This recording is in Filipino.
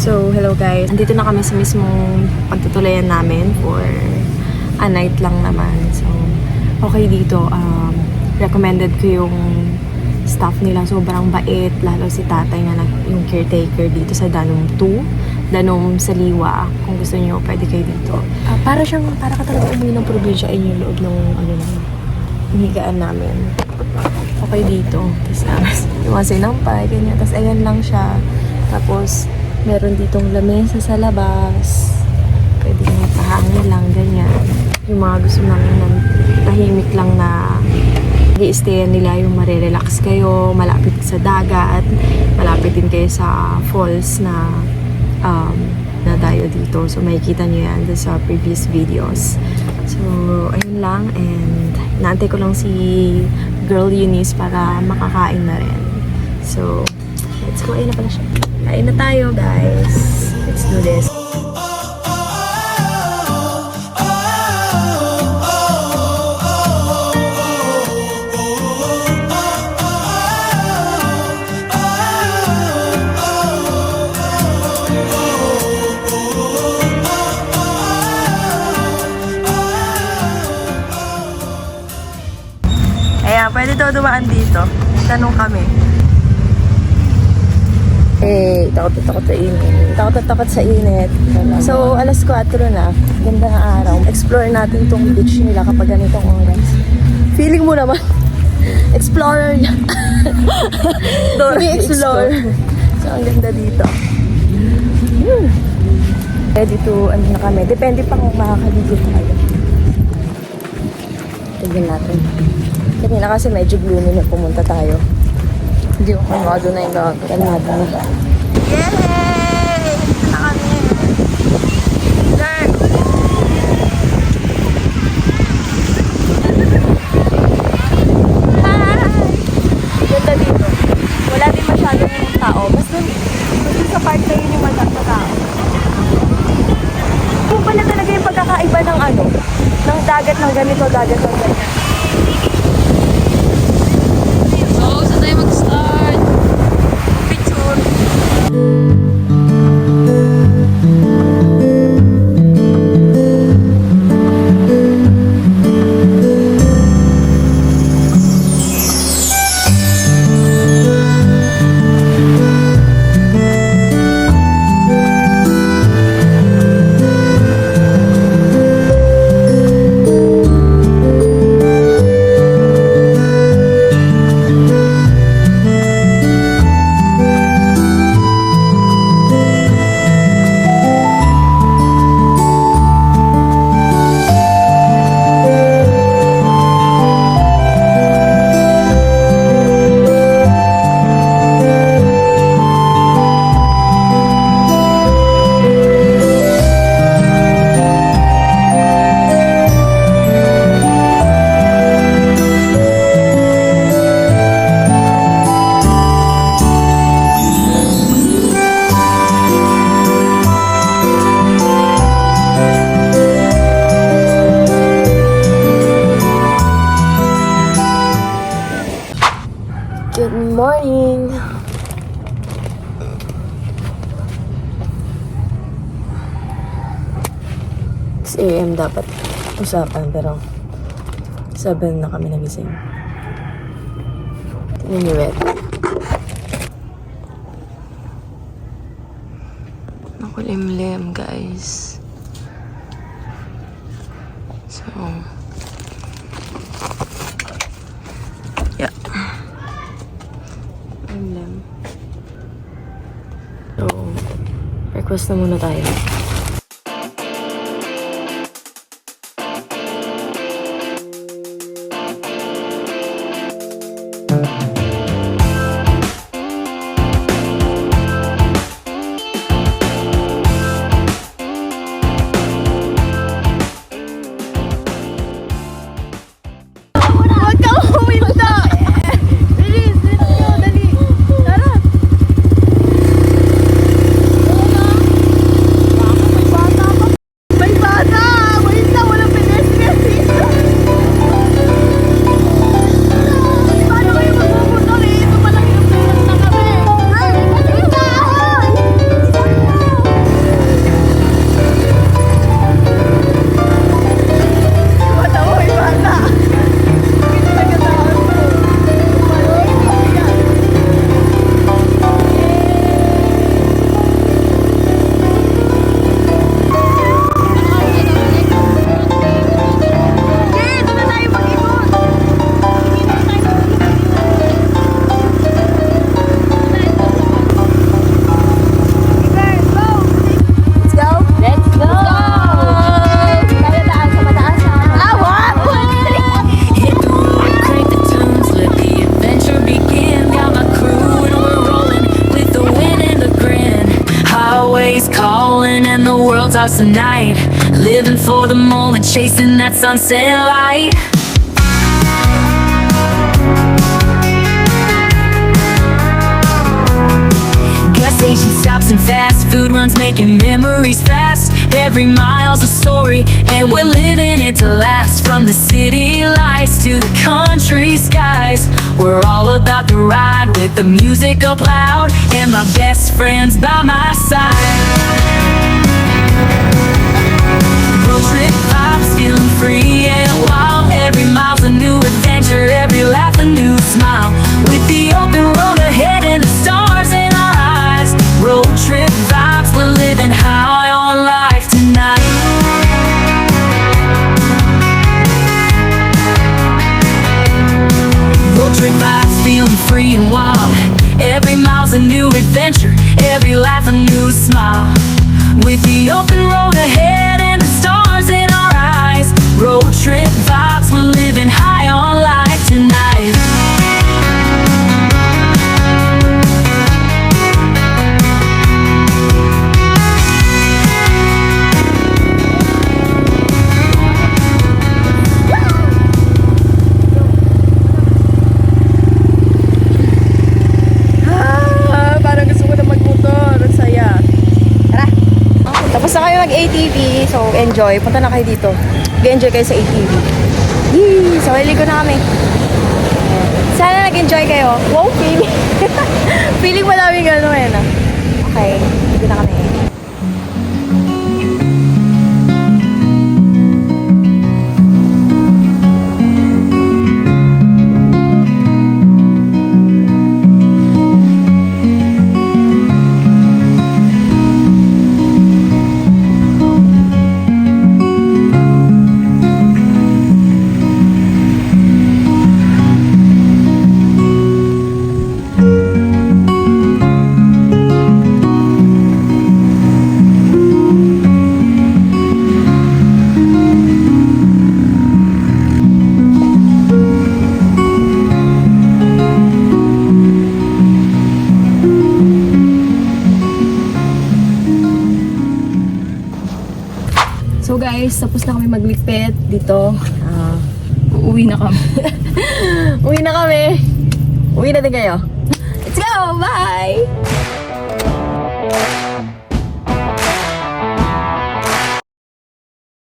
So, hello guys. Andito na kami sa mismong pagtutulayan namin for a night lang naman. So, okay dito. Recommended ko yung staff nila. Sobrang bait. Lalo si tatay na yung caretaker dito sa Danum 2. Danum Saliwa. Kung gusto niyo, pwede kayo dito. Para ka talaga umuwi ng probinsya ay yung loob ng higaan namin. Okay dito. Tapos, yung mga sinampay, ganyan. Tapos, ayan lang siya. Tapos, meron ditong lamesa sa labas. Pwede nyo pahangin lang, ganyan. Yung mga gusto namin ng tahimik lang na i-stayan nila, yung marirelax kayo, malapit sa dagat, malapit din kayo sa falls na dayo dito. So, makikita nyo yan sa previous videos. So, ayun lang. And, naantay ko lang si Girl Eunice para makakain na rin. So, let's go. Ayun na pala siya. Kain na tayo, guys. Let's do this. Ayan, pwede daw dumaan dito. Tanong kami. Takot sa init. Takot sa init. So, alas 4 na. Ganda ng araw. Explore natin tong beach nila kapag ganitong oras. Feeling mo naman, explorer yan. Explore. So, ang ganda dito. Ready to, na kami. Depende pa kung makakaligo tayo. Tignan natin. Kanina kasi medyo gloomy na pumunta tayo. Hindi ko kumado na yung gagawin natin. Yay! Ito na kami. There! Hi! Ganda dito. Wala din masyadong yung tao. Basta sa part na yun yung tao. Kung pala talaga yung pagkakaiba ng ng dagat ng ganito, dagat ng ganito. Mag-start. Picture. Good morning! It's 6 AM dapat usapan pero 7 na kami nagising. Tingnan niyo wet. Nakulimlim guys. So yeah. So, breakfast na muna tayo. stars tonight. Living for the moment, chasing that sunset light. Gas station stops and fast food runs, making memories fast. Every mile's a story, and we're living it to last. From the city lights to the country skies, we're all about the ride with the music up loud and my best friends by my side. Road trip vibes, feeling free and wild. Every mile's a new adventure, every laugh a new smile. With the open road ahead and the stars in our eyes. Road trip vibes, we're living high on life tonight. Road trip vibes, feeling free and wild. Every mile's a new adventure, every laugh a new smile. With the open road ahead and the stars in our eyes. Road trip vibes, we're living high on life tonight. Parang gusto ko na magmotor. Ang saya. Tara! Tapos na kayo mag-ATV. So, enjoy. Punta na kayo dito. Mag-enjoy kayo sa ATV. Yee! So, ligo na kami. Sana nag-enjoy kayo. Wow, feeling. Feeling malaming ano eh, no? Okay. Ligo na kami. So guys, tapos na kami magligpit dito. Uuwi na kami. Uwi na kami. Uwi na din kayo. Let's go! Bye!